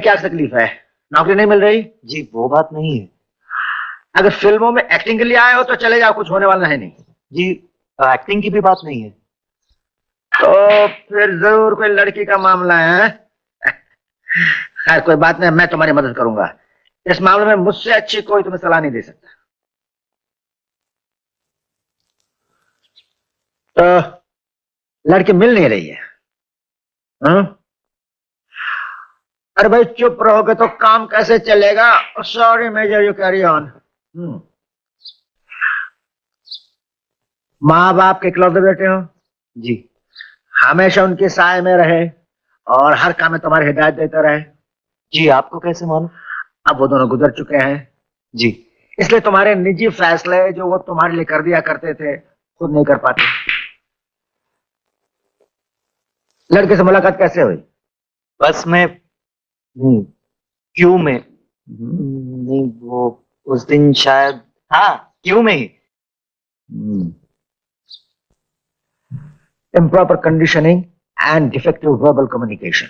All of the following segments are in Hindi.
क्या तकलीफ है? नौकरी नहीं मिल रही? जी वो बात नहीं है अगर फिल्मों में एक्टिंग के लिए आए हो तो चले जाओ, कुछ होने वाला है नहीं। जी। एक्टिंग की भी बात नहीं है। तो फिर जरूर कोई लड़की का मामला है। खैर कोई बात नहीं, मैं तुम्हारी मदद करूंगा। इस मामले में मुझसे अच्छी कोई तुम्हें सलाह नहीं दे सकता। तो लड़की मिल नहीं रही है? अरे भाई चुप रहोगे तो काम कैसे चलेगा? Sorry major, you carry on. माँ बाप के इकलौते बेटे हो जी। हमेशा उनके साय में रहे और हर काम में तुम्हारी हिदायत देते रहे। जी आपको कैसे मालूम? अब वो दोनों गुजर चुके हैं। जी। इसलिए तुम्हारे निजी फैसले जो वो तुम्हारे लिए कर दिया करते थे खुद नहीं कर पाते। लड़के से मुलाकात कैसे हुई? बस में नहीं, क्यों में नहीं, वो उस दिन शायद, हाँ क्यों में ही। Improper conditioning and defective verbal communication.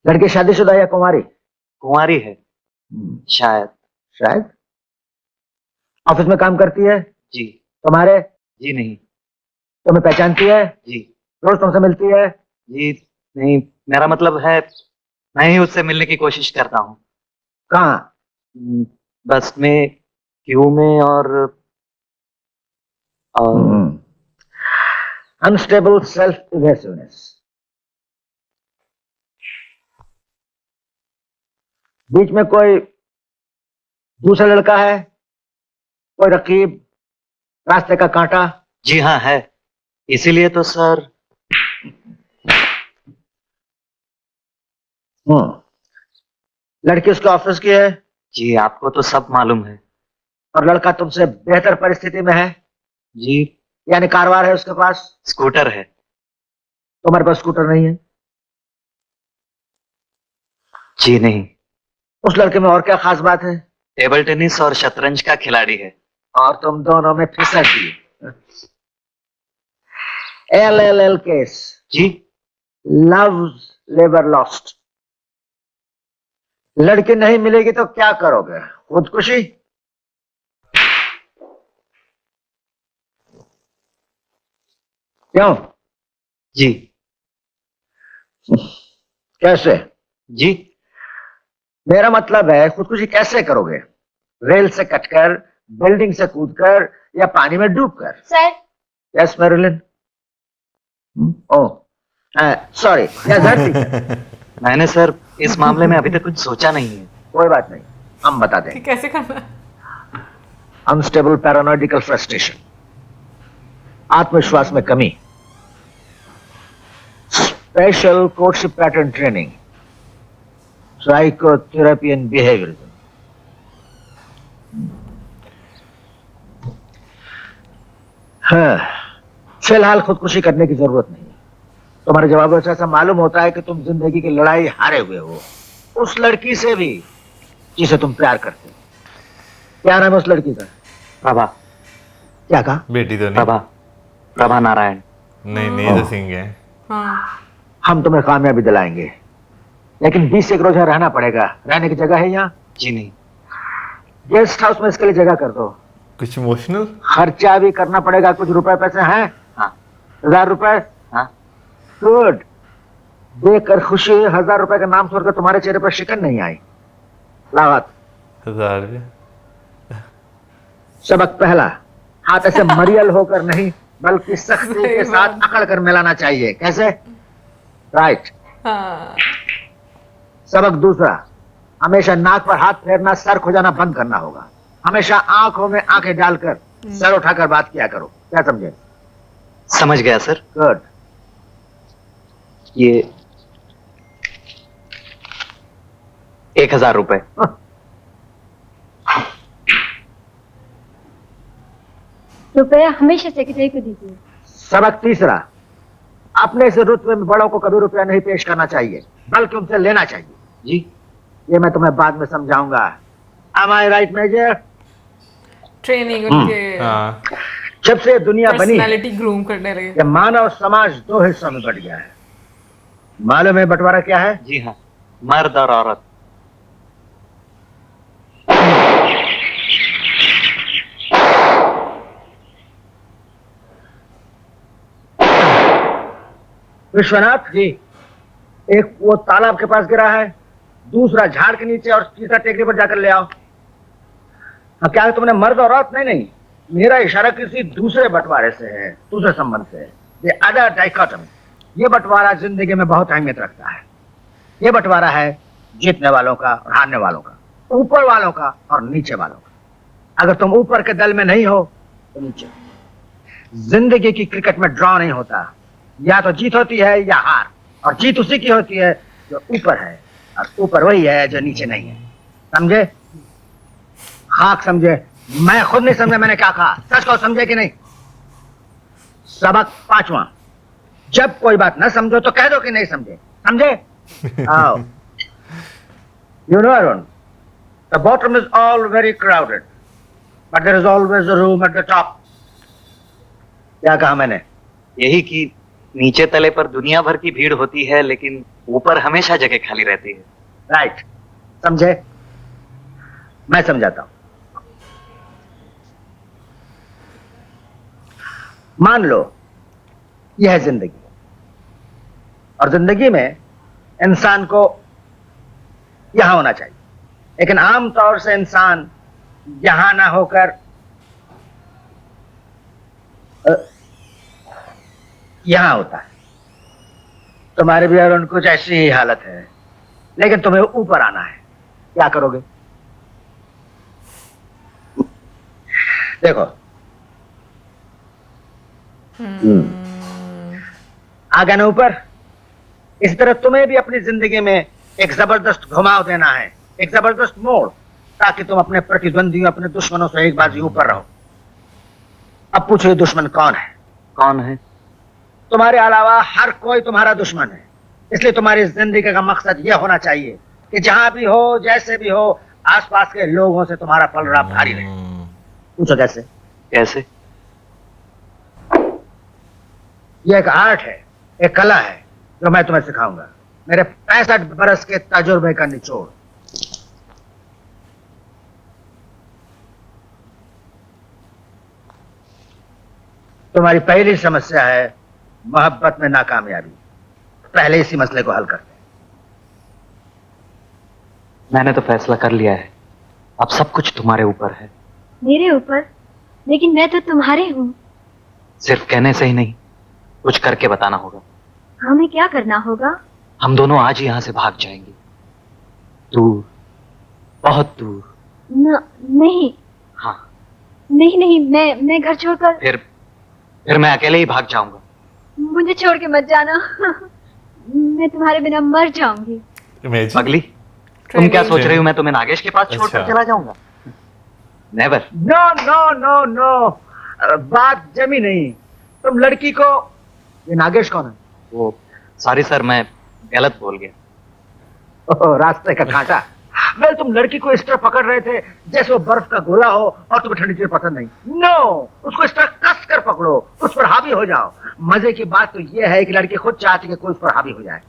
लड़की शादीशुदा या कुंवारी? कुंवारी है शायद। शायद। ऑफिस में काम करती है? जी। तुम्हारे? जी नहीं। तुम्हें पहचानती है? जी। रोज तुमसे मिलती है? जी नहीं, मेरा मतलब है मैं ही उससे मिलने की कोशिश करता हूँ। कहाँ? बस में, क्यों में और अनस्टेबल सेल्फ इवेसिवनेस। बीच में कोई दूसरा लड़का है? कोई रकीब, रास्ते का कांटा? जी हाँ है, इसीलिए तो सर। लड़की उसके ऑफिस की है? जी आपको तो सब मालूम है। और लड़का तुमसे बेहतर परिस्थिति में है? जी। यानी कारवार है उसके पास? स्कूटर है। तुम्हारे पास स्कूटर नहीं है? जी नहीं। उस लड़के में और क्या खास बात है? टेबल टेनिस और शतरंज का खिलाड़ी है। और तुम दोनों में फिसक दी। LLL case. जी। Love labour lost. लड़की नहीं मिलेगी तो क्या करोगे? खुदकुशी? क्यों? जी। कैसे? जी मेरा मतलब है खुदकुशी कैसे करोगे? रेल से कटकर, बिल्डिंग से कूदकर या पानी में डूबकर? Sir. Yes Marilyn. Oh sorry, मैंने सर इस मामले में अभी तक कुछ सोचा नहीं है। कोई बात नहीं, हम बता दें। कैसे करना? अनस्टेबल पैरानॉइडिकल फ्रस्ट्रेशन, आत्मविश्वास में कमी, special courtship pattern training, psychotherapy and behaviourism. हाँ, फिलहाल खुदकुशी करने की जरूरत नहीं। तुम्हारे जवाबों से ऐसा मालूम होता है कि तुम जिंदगी की लड़ाई हारे हुए हो, उस लड़की से भी जिसे तुम प्यार करते हो। क्या नाम है उस लड़की का? प्रभा। क्या कहा? बेटी तो नहीं। प्रभा, प्रभा नारायण। नहीं तो सिंह है। हाँ। हम तुम्हें कामयाबी दिलाएंगे, लेकिन 20 एक रोज यहाँ रहना पड़ेगा। रहने की जगह है यहाँ? जी नहीं। गेस्ट हाउस में इसके लिए जगह कर दो। कुछ इमोशनल खर्चा भी करना पड़ेगा, कुछ रुपए पैसे हैं? हाँ। 1000 रुपए? हाँ। गुड। देकर खुशी 1000 रुपए का नाम छोड़कर तुम्हारे चेहरे पर शिकन नहीं आई। लावत 1000 रुपये। सबक पहला, हाथ ऐसे मरियल होकर नहीं बल्कि सख्ती के साथ अकड़ कर मिलाना चाहिए। कैसे? राइट। हाँ। सबक दूसरा, हमेशा नाक पर हाथ फेरना, सर खुजाना बंद करना होगा। हमेशा आंखों में आंखें डालकर सर उठाकर बात किया करो। क्या समझे? समझ गया सर। गुड। ये 1000 रुपए। रुपया हमेशा सेक्रेटरी को दीजिए। सबक तीसरा, अपने से रुतबे में बड़ों को कभी रुपया नहीं पेश करना चाहिए, बल्कि उनसे लेना चाहिए। जी। ये मैं तुम्हें बाद में समझाऊंगा। Am I right, major? Training उनके हाँ। जब से दुनिया बनी है, पर्सनालिटी ग्रूम करने लगे। ये मानव समाज 2 हिस्सों में बट गया है। मालूम है बंटवारा क्या है? जी हाँ, मर्द और औरत। विश्वनाथ जी, एक वो तालाब के पास गिरा है, दूसरा झाड़ के नीचे और तीसरा टेकरी पर जाकर ले आओ। हाँ, क्या है तुमने मर्द और औरत? नहीं नहीं, मेरा इशारा किसी दूसरे बंटवारे से है, दूसरे संबंध से है। ये अदर डाइकोटमी। ये बंटवारा जिंदगी में बहुत अहमियत रखता है। ये बंटवारा है जीतने वालों का और हारने वालों का, ऊपर वालों का और नीचे वालों का। अगर तुम ऊपर के दल में नहीं हो तो नीचे। जिंदगी की क्रिकेट में ड्रॉ नहीं होता, या तो जीत होती है या हार, और जीत उसी की होती है जो ऊपर है, और ऊपर वही है जो नीचे नहीं है। समझे? खाक समझे। मैं खुद नहीं समझा मैंने क्या कहा। सच को समझे कि नहीं? सबक 5वां, जब कोई बात ना समझो तो कह दो कि नहीं समझे। समझे? आओ। You know, Arun, the bottom is all very crowded, but there is always a room at the top. क्या कहा मैंने? यही कि नीचे तले पर दुनिया भर की भीड़ होती है, लेकिन ऊपर हमेशा जगह खाली रहती है। राइट। समझे? मैं समझाता हूं। मान लो यह है जिंदगी, और जिंदगी में इंसान को यहां होना चाहिए, लेकिन आमतौर से इंसान यहां ना होकर यहां होता है। तुम्हारे भी और कुछ ऐसी ही हालत है, लेकिन तुम्हें ऊपर आना है। क्या करोगे? देखो, आ गए ना ऊपर। इस तरह तुम्हें भी अपनी जिंदगी में एक जबरदस्त घुमाव देना है, एक जबरदस्त मोड़, ताकि तुम अपने प्रतिद्वंदियों, अपने दुश्मनों से एक बाजी ऊपर रहो। अब पूछो ये दुश्मन कौन है? कौन है? तुम्हारे अलावा हर कोई तुम्हारा दुश्मन है। इसलिए तुम्हारी जिंदगी का मकसद यह होना चाहिए कि जहां भी हो, जैसे भी हो, आसपास के लोगों से तुम्हारा पलड़ा भारी रहे। पूछो कैसे? कैसे? यह एक आर्ट है, एक कला है, जो मैं तुम्हें सिखाऊंगा। मेरे 65 बरस के तजुर्बे का निचोड़। तुम्हारी पहली समस्या है मोहब्बत में नाकामयाबी। पहले इसी मसले को हल करते हैं। मैंने तो फैसला कर लिया है, अब सब कुछ तुम्हारे ऊपर है। मेरे ऊपर? लेकिन मैं तो तुम्हारे हूँ। सिर्फ कहने से ही नहीं, कुछ करके बताना होगा। हमें क्या करना होगा? हम दोनों आज ही यहाँ से भाग जाएंगे, दूर, बहुत दूर। नहीं। हाँ। नहीं नहीं, मैं घर छोड़कर। फिर मैं अकेले ही भाग जाऊंगा। मुझे छोड़ के मत जाना। मैं तुम्हारे बिना मर जाऊंगी। Imagine. पगली, तुम क्या सोच रही हो मैं तुम्हें नागेश के पास छोड़कर अच्छा। चला जाऊंगा? Never. No no no no, बात जमी नहीं। तुम लड़की को, ये नागेश कौन है? वो सॉरी सर, मैं गलत बोल गया। ओह, रास्ते का कांटा। वेल, तुम लड़की को इस तरह पकड़ रहे थे जैसे वो बर्फ का गोला हो और तुम्हें ठंडी चीज पसंद नहीं। नो, उसको इस तरह कस कर पकड़ो, उस पर हावी हो जाओ। मजे की बात तो यह है कि लड़की खुद चाहती है कि कोई उस पर हावी हो जाए।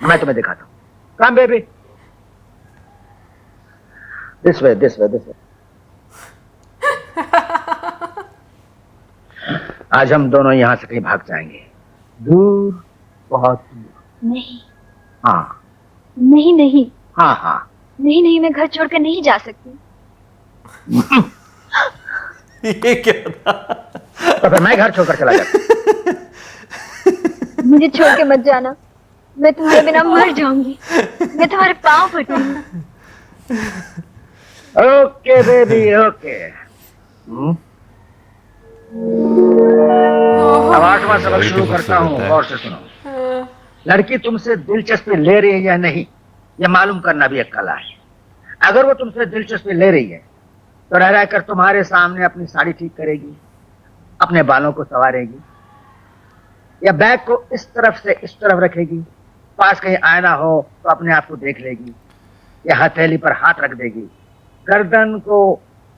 मैं तुम्हें दिखाता हूँ। Come baby, this way, this way, this way. आज हम दोनों यहां से कहीं भाग जाएंगे, दूर, बहुत दूर। नहीं हाँ नहीं नहीं हाँ हाँ। नहीं नहीं, मैं घर छोड़कर नहीं जा सकती। ये क्या था? तो फिर मैं घर छोड़कर चला जाता। मुझे छोड़ के मत जाना, मैं तुम्हारे बिना मर जाऊंगी। मैं तुम्हारे पाँव फटूंगी। Okay baby, okay. अब 8वां सबक शुरू करता हूँ, गौर से सुनो। लड़की तुमसे दिलचस्पी ले रही है या नहीं, यह मालूम करना भी एक कला है। अगर वो तुमसे दिलचस्पी ले रही है तो रह रहकर तुम्हारे सामने अपनी साड़ी ठीक करेगी, अपने बालों को संवारेगी, या बैग को इस तरफ से इस तरफ रखेगी, पास कहीं आईना हो तो अपने आप को देख लेगी, या हथेली पर हाथ रख देगी, गर्दन को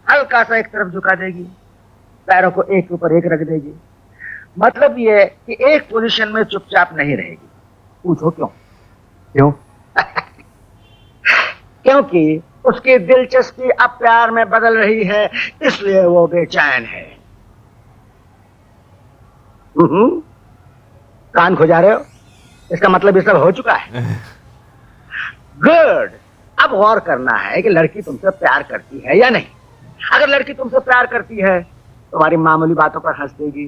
हल्का सा एक तरफ झुका देगी, पैरों को एक ऊपर एक रख देगी। मतलब ये कि एक पोजीशन में चुपचाप नहीं रहेगी, पूछो क्यों? क्यों? क्योंकि उसकी दिलचस्पी अब प्यार में बदल रही है, इसलिए वो बेचैन है। कान खुजा रहे हो? इसका मतलब ये सब हो चुका है। गुड। अब गौर करना है कि लड़की तुमसे प्यार करती है या नहीं। अगर लड़की तुमसे प्यार करती है, तुम्हारी मामूली बातों पर हंस देगी,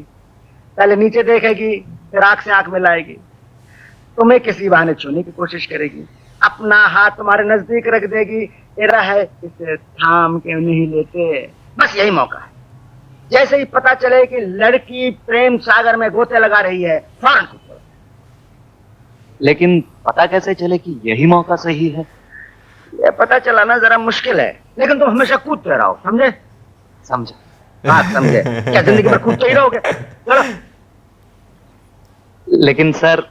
पहले नीचे देखेगी, फिर आंख से आंख मिलाएगी, तुम्हें किसी बहाने छूने की कोशिश करेगी, अपना हाथ तुम्हारे नजदीक रख देगी, तेरा है इसे थाम के नहीं लेते। बस यही मौका है। जैसे ही पता चले कि लड़की प्रेम सागर में गोते लगा रही है, फौरन कूद पड़ो। लेकिन पता कैसे चले कि यही मौका सही है? ये पता चला ना जरा मुश्किल है, लेकिन तुम हमेशा कूदते रहो, समझे? समझा। हाँ समझे। क्या जिंदगी भर कूदते ही रहोगे? चलो। लेकिन सर,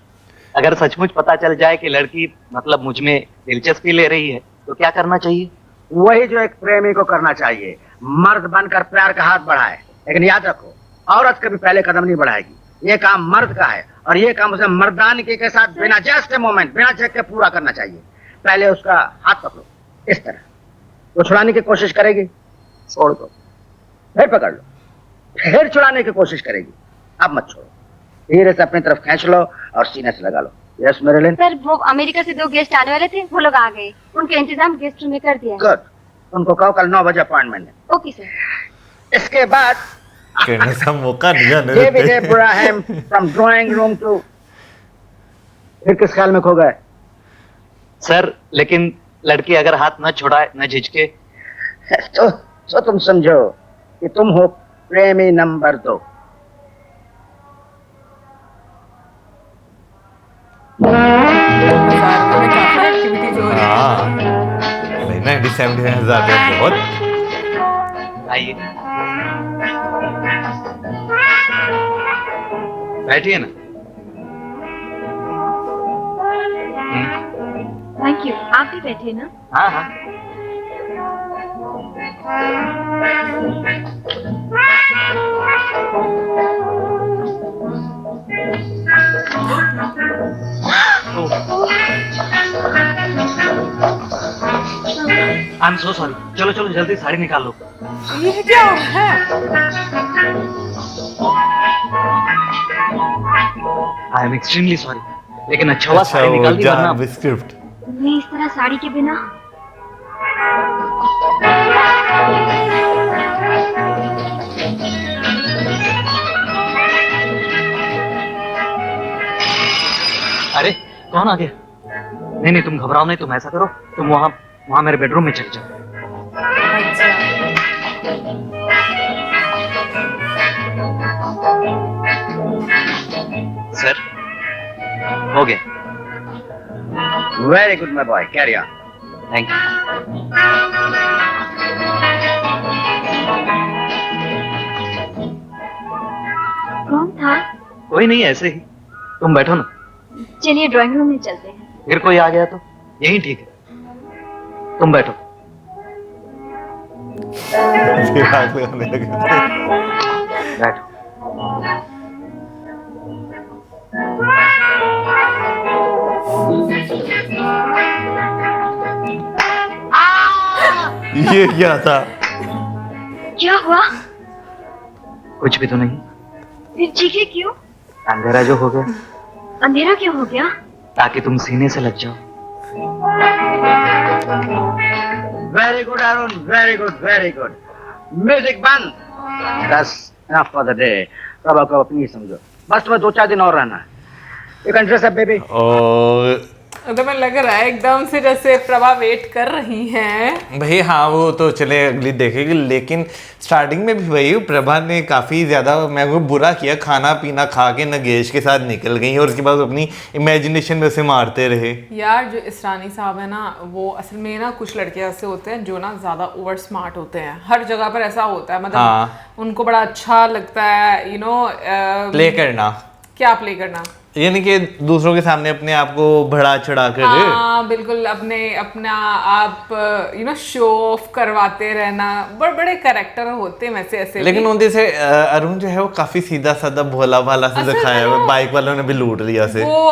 अगर सचमुच पता चल जाए कि लड़की मतलब मुझ में दिलचस्पी ले रही है, तो क्या करना चाहिए? वही जो एक प्रेमी को करना चाहिए, मर्द बनकर प्यार का हाथ बढ़ाए। लेकिन याद रखो, औरत कभी पहले कदम नहीं बढ़ाएगी। ये काम मर्द का है और ये काम उसे मर्दानगी के साथ बिना जस्ट मोमेंट, बिना झक के पूरा करना चाहिए। पहले उसका हाथ पकड़ो, इस तरह। वो छुड़ाने की कोशिश करेगी, छोड़ दो, फिर पकड़ लो, फिर छुड़ाने की कोशिश करेगी, अब मत छोड़ो, धीरे से अपनी तरफ खींच लो और सीने से लगा लो। Yes Marilyn. सर, वो अमेरिका से 2 गेस्ट आने वाले थे, वो लोग आ गए। उनका इंतजाम गेस्ट रूम में कर दिया है। गुड। उनको कहो कल 9 बजे अपॉइंटमेंट है। Okay sir. इसके बाद कहने का मौका नहीं आने डेविड देते। Ibrahim from drawing room to. फिर किस ख्याल में खो गए? सर, लेकिन लड़की अगर हाथ न छुड़ाए, न झिझके, तो तुम समझो कि तुम हो प्रेमी नंबर 2। हजारों में काफी एक्टिविटीज हो रही हाँ है। नहीं, 90-70 हजार बहुत। आइए बैठिए ना। Thank you. आप भी बैठे ना। हाँ हाँ। I am so sorry. चलो चलो जल्दी साड़ी निकाल लो। ये क्या है? आई एम एक्सट्रीमली सॉरी, लेकिन अच्छा हुआ साड़ी निकाल दी, वरना स्क्रिप्ट। मैं इस तरह साड़ी के बिना। अरे कौन आ गया? नहीं नहीं, तुम घबराओ नहीं, तुम ऐसा करो, तुम वहां मेरे बेडरूम में चले जाओ। अच्छा, सर, हो गया। Very good my boy, carry on. Thank you. कौन था? कोई नहीं, ऐसे ही। तुम बैठो ना। चलिए ड्राइंग रूम में चलते हैं। फिर कोई आ गया तो यही ठीक है। तुम बैठो। दिमाग लगाने लगे थे। बैठो। ये क्या था? क्या हुआ? कुछ भी तो नहीं। फिर चीखे क्यों? अंधेरा जो हो गया, अंधेरा क्यों हो गया? ताकि तुम सीने से लग जाओ। Very good Arun, very good, very good. Music बंद। बस enough for the day. Prabha को अपनी समझो, बस तुम्हें 2-4 दिन और रहना है। You can dress up baby. और तो मैं लग रहा है एकदम से जैसे प्रभा वेट कर रही हैं। भाई हाँ, वो तो चले अगली देखेगी, लेकिन स्टार्टिंग में भी वही प्रभा ने काफ़ी ज़्यादा मेरे को बुरा किया। खाना पीना खा के नगेश के साथ निकल गई और उसके बाद अपनी इमेजिनेशन में से मारते रहे। यार जो इसरानी साहब है ना, वो असल में ना कुछ लड़के ऐसे होते हैं जो ना ज़्यादा ओवर स्मार्ट होते हैं। हर जगह पर ऐसा होता है, मतलब हाँ। उनको बड़ा अच्छा लगता है प्ले करना। क्या प्ले करना? यानी कि दूसरों के सामने अपने आप को बढ़ा चढ़ा कर हाँ बिल्कुल, अपना आप शो ऑफ करवाते रहना। बड़े बड़े कैरेक्टर होते हैं वैसे ऐसे लेकिन भी। उनसे अरुण जो है वो काफी सीधा साधा भोला भाला से असल दिखाया में है, ना, बाइक वालों ने भी लूट लिया से। वो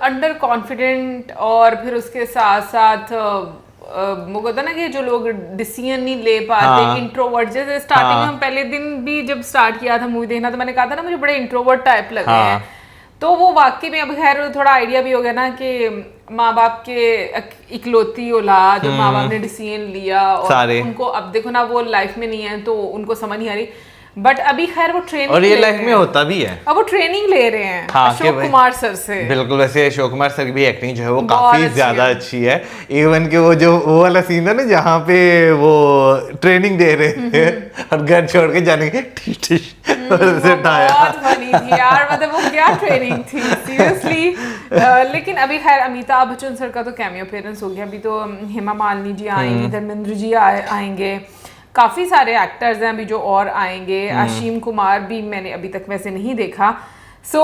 अंडर कॉन्फिडेंट, और फिर उसके साथ साथ वो कहता ना कि जो लोग डिसीजन नहीं ले पाते, हाँ। इंट्रोवर्ट। जैसे स्टार्टिंग में हाँ। हम पहले दिन भी जब स्टार्ट किया था मूवी देखना, तो मैंने कहा था ना मुझे बड़े इंट्रोवर्ट टाइप लगे हाँ। हैं। तो वो वाकई में अब खैर थोड़ा आइडिया भी हो गया ना कि माँ बाप के इकलौती औलाद, माँ बाप ने डिसीजन लिया और सारे। उनको अब देखो ना वो लाइफ में नहीं है तो उनको समझ नहीं आ रही। बट अभी खैर वो ट्रेनिंग और ये लाइफ में होता भी है। अब वो ट्रेनिंग ले रहे हैं हाँ, कि अशोक भाई- कुमार सर से। बिल्कुल, वैसे अशोक कुमार सर की भी एक्टिंग जो है वो बहुत काफी अच्छी ज्यादा है। अच्छी है। इवन कि वो जो वो वाला सीन है ना जहाँ पे वो ट्रेनिंग दे रहे थे और घर छोड़ के जाने के ठीक ठीक और उसे उठाया। बहुत फनी थी यार, मतलब वो क्या ट्रेनिंग थी सीरियसली। लेकिन अभी खैर अमिताभ बच्चन सर का तो कैमियो अपीयरेंस हो गया। अभी तो हेमा मालिनी जी आएंगी, धर्मेंद्र जी आएंगे, काफी सारे एक्टर्स हैं अभी जो और आएंगे। अशीम कुमार भी मैंने अभी तक वैसे नहीं देखा। सो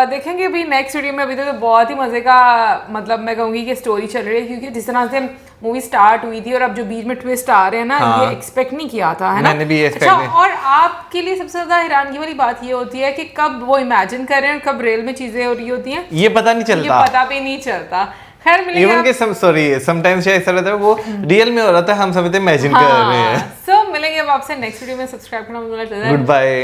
देखेंगे अभी नेक्स्ट वीडियो में। अभी तो बहुत ही मजे का, मतलब मैं कहूँगी कि स्टोरी चल रही है, क्योंकि जिस तरह से मूवी स्टार्ट हुई थी और अब जो बीच में ट्विस्ट आ रहे हैं ना, हाँ। ये एक्सपेक्ट नहीं किया था, है ना। मैंने भी ये expect अच्छा, नहीं- और आपके लिए सबसे ज्यादा हैरानगी वाली बात ये होती है कि कब वो इमेजिन कर रहे हैं और कब रियल में चीजें हो रही होती हैं, ये पता नहीं ये चलता। पता भी नहीं चलता। खैर मिलेंगे इवन आप- के सॉरी समटाइम्स ऐसा रहता है वो रियल में हो रहा था, हम सब इमेजिन कर रहे हैं। सो मिलेंगे अब आपसे नेक्स्ट वीडियो में। सब्सक्राइब करना मत भूलना। Good bye.